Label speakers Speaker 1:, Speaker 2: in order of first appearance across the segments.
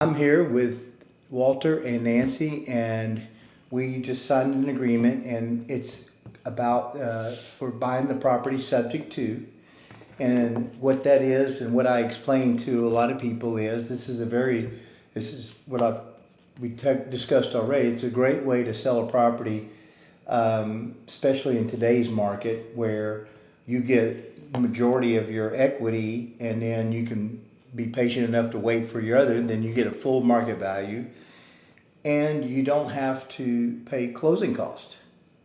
Speaker 1: I'm here with Walter and Nancy, and we just signed an agreement, and it's about we're buying the property subject to. And what that is, and what I explained to a lot of people is, this is what discussed already. It's a great way to sell a property, especially in today's market where you get the majority of your equity, and then you can be patient enough to wait for your other, and then you get a full market value, and you don't have to pay closing costs.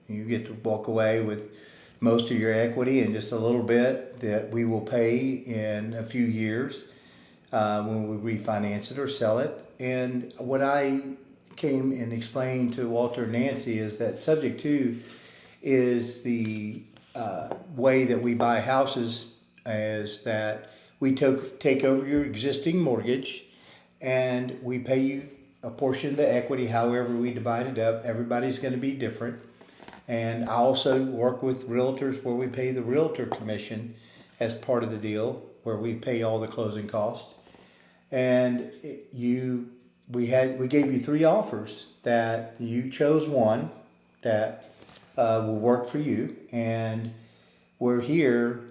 Speaker 1: You get to walk away with most of your equity and just a little bit that we will pay in a few years when we refinance it or sell it. And what I came and explained to Walter and Nancy is that subject to is the way that we buy houses, is that we take over your existing mortgage and we pay you a portion of the equity. However we divide it up, everybody's going to be different. And I also work with realtors where we pay the realtor commission as part of the deal, where we pay all the closing costs. And we gave you three offers that you chose one that will work for you. And we're here.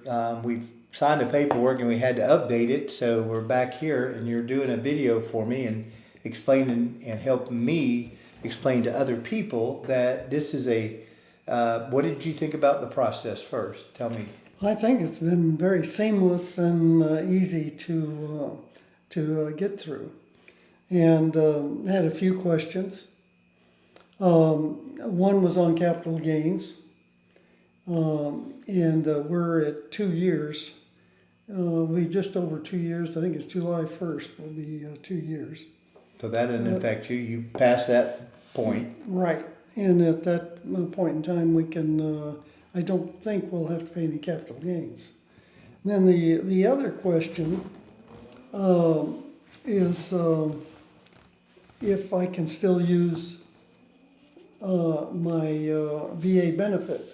Speaker 1: We've signed the paperwork and we had to update it, so we're back here, and you're doing a video for me and explaining and helping me explain to other people that this is a. What did you think about the process first? Tell me.
Speaker 2: I think it's been very seamless and easy to get through, and had a few questions. One was on capital gains, and we're at 2 years. We just over 2 years. I think it's July 1st will be 2 years.
Speaker 1: So that didn't affect you. You passed that point.
Speaker 2: Right. And at that point in time, we can, I don't think we'll have to pay any capital gains. And then the other question is if I can still use my VA benefit.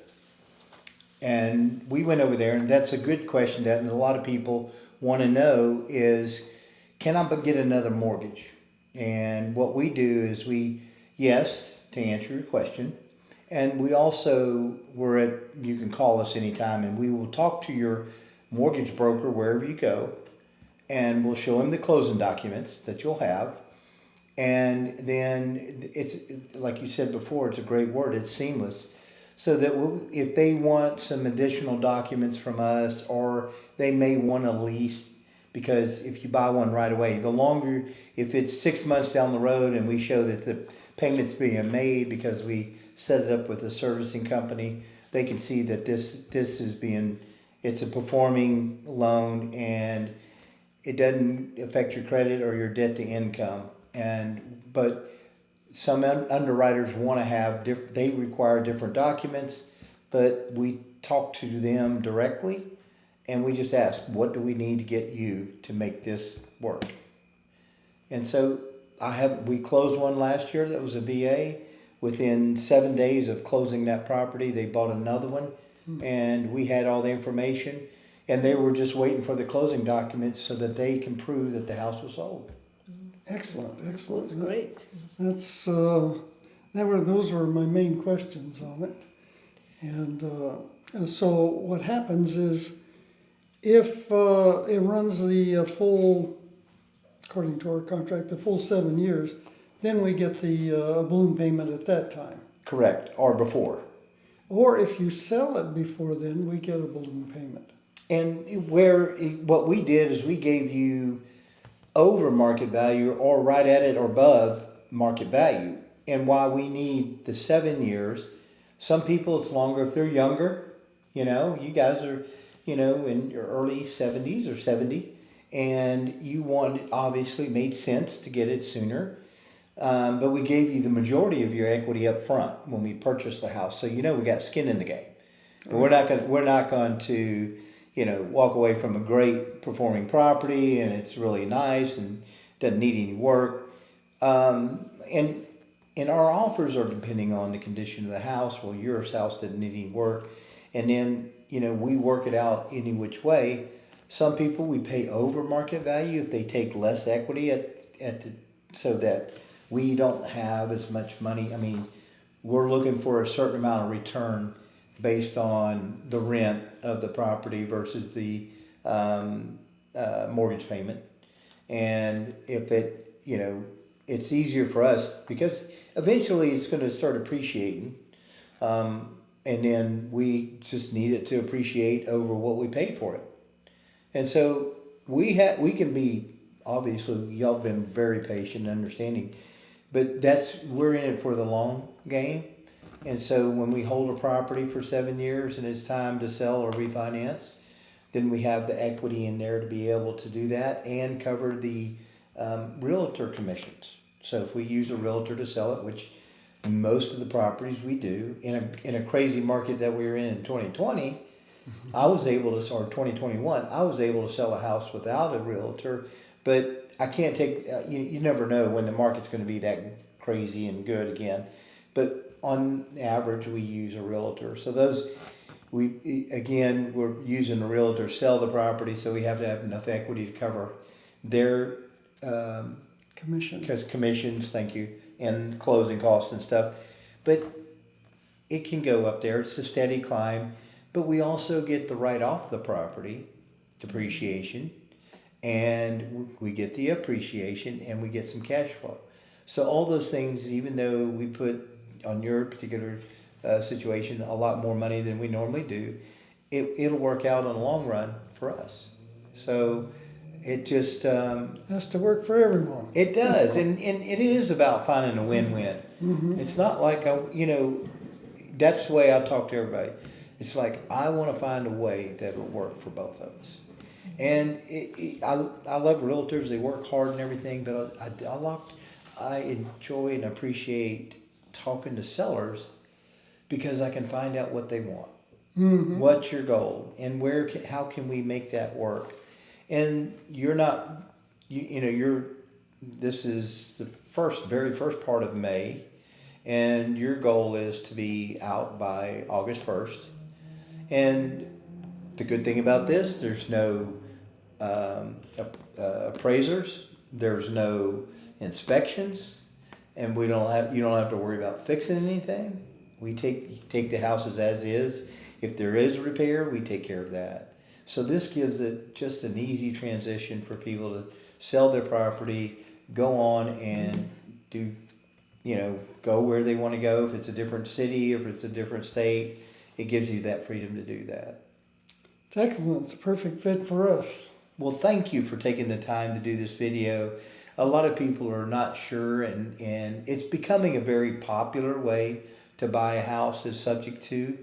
Speaker 1: And we went over there, and that's a good question that a lot of people want to know is, can I get another mortgage? And what we do is yes, to answer your question. And we also, you can call us anytime, and we will talk to your mortgage broker wherever you go, and we'll show him the closing documents that you'll have. And then it's, like you said before, it's a great word, it's seamless. So that if they want some additional documents from us, or they may want a lease, because if you buy one right away, if it's 6 months down the road and we show that the payment's being made because we set it up with a servicing company, they can see that it's a performing loan and it doesn't affect your credit or your debt to income. But some underwriters want to have they require different documents, but we talk to them directly and we just ask, what do we need to get you to make this work? And so we closed one last year that was a VA. Within 7 days of closing that property, they bought another one, and we had all the information, and they were just waiting for the closing documents so that they can prove that the house was sold.
Speaker 2: Excellent.
Speaker 3: That's great.
Speaker 2: That's those were my main questions on it. And so what happens is, if it runs the full, according to our contract, the full 7 years, then we get the balloon payment at that time.
Speaker 1: Correct, or before.
Speaker 2: Or if you sell it before then, we get a balloon payment.
Speaker 1: And what we did is we gave you over market value, or right at it or above market value. And why we need the 7 years, some people it's longer if they're younger. You guys are, in your early 70s or 70, and obviously made sense to get it sooner. But we gave you the majority of your equity up front when we purchased the house. So we got skin in the game. And we're not going to walk away from a great performing property and it's really nice and doesn't need any work. And our offers are depending on the condition of the house. Well, your house didn't need any work. And then, we work it out any which way. Some people we pay over market value if they take less equity at the so that we don't have as much money. I mean, we're looking for a certain amount of return based on the rent of the property versus the mortgage payment. And if it, it's easier for us because eventually it's going to start appreciating. And then we just need it to appreciate over what we paid for it. And so we can be, obviously, y'all have been very patient and understanding, but we're in it for the long game. And so when we hold a property for 7 years and it's time to sell or refinance, then we have the equity in there to be able to do that and cover the realtor commissions. So if we use a realtor to sell it, which most of the properties we do, in a crazy market that we were in 2020, I was able to, or 2021, I was able to sell a house without a realtor, but I can't take, you never know when the market's going to be that crazy and good again. But on average, we use a realtor. So we're using a realtor to sell the property, so we have to have enough equity to cover their commissions, thank you, and closing costs and stuff. But it can go up there. It's a steady climb. But we also get the write off the property depreciation, and we get the appreciation, and we get some cash flow. So all those things, even though we put on your particular situation a lot more money than we normally do, it'll work out in the long run for us. So it just
Speaker 2: has to work for everyone.
Speaker 1: It does, and it is about finding a win-win. Mm-hmm. It's not like that's the way I talk to everybody. It's like I want to find a way that will work for both of us. And I love realtors; they work hard and everything. But I enjoy and appreciate talking to sellers because I can find out what they want. Mm-hmm. What's your goal, and how can we make that work? And you're not, this is the very first part of May, and your goal is to be out by August 1st. And the good thing about this, there's no appraisers, there's no inspections, and you don't have to worry about fixing anything. We take the houses as is. If there is a repair, we take care of that. So this gives it just an easy transition for people to sell their property, go on and do, go where they want to go. If it's a different city, if it's a different state, it gives you that freedom to do that.
Speaker 2: It's excellent. It's a perfect fit for us.
Speaker 1: Well, thank you for taking the time to do this video. A lot of people are not sure, and it's becoming a very popular way to buy a house is subject to.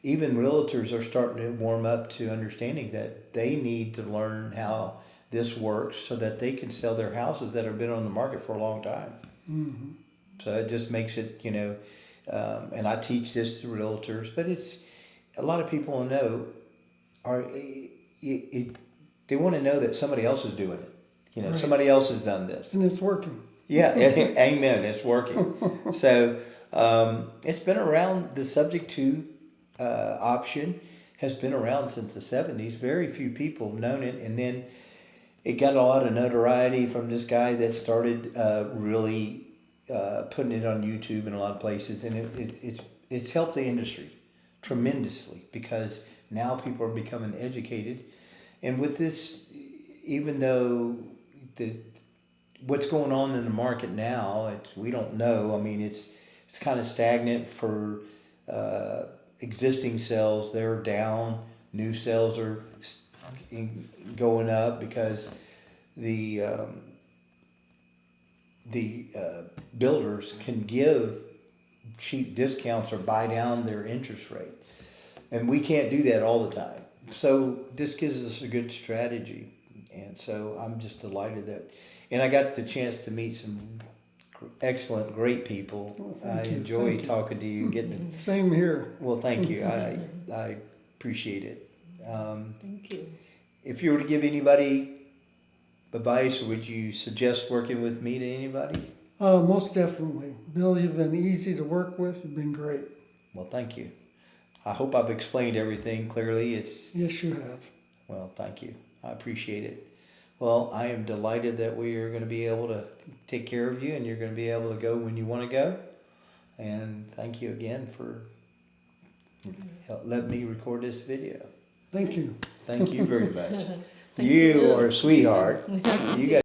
Speaker 1: Even realtors are starting to warm up to understanding that they need to learn how this works so that they can sell their houses that have been on the market for a long time. Mm-hmm. So it just makes it, and I teach this to realtors, but it's a lot of people know they want to know that somebody else is doing it. Right. Somebody else has done this.
Speaker 2: And it's working.
Speaker 1: Yeah, amen, it's working. So it's been around, the subject to option has been around since the 70s. Very few people have known it, and then it got a lot of notoriety from this guy that started really putting it on YouTube and a lot of places, and it's helped the industry tremendously because now people are becoming educated. And with this, even though what's going on in the market now, we don't know. I mean, it's kind of stagnant for existing sales. They're down. New sales are going up because the builders can give cheap discounts or buy down their interest rate, and we can't do that all the time. So this gives us a good strategy, and so I'm just delighted and I got the chance to meet some excellent, great people.
Speaker 2: Well,
Speaker 1: I enjoy talking to you, getting
Speaker 2: same here.
Speaker 1: Well, thank you. I appreciate it.
Speaker 3: Thank you.
Speaker 1: If you were to give anybody advice, or would you suggest working with me to anybody?
Speaker 2: Most definitely. Bill, you've been easy to work with. You've been great.
Speaker 1: Well, thank you. I hope I've explained everything clearly.
Speaker 2: Yes, you have.
Speaker 1: Well, thank you. I appreciate it.
Speaker 4: Well, I am delighted that we are going to be able to take care of you and you're going to be able to go when you want to go. And thank you again for letting me record this video.
Speaker 2: Thank you.
Speaker 4: Thank you very much.
Speaker 3: Thank
Speaker 1: You
Speaker 3: you.
Speaker 1: are a sweetheart. You got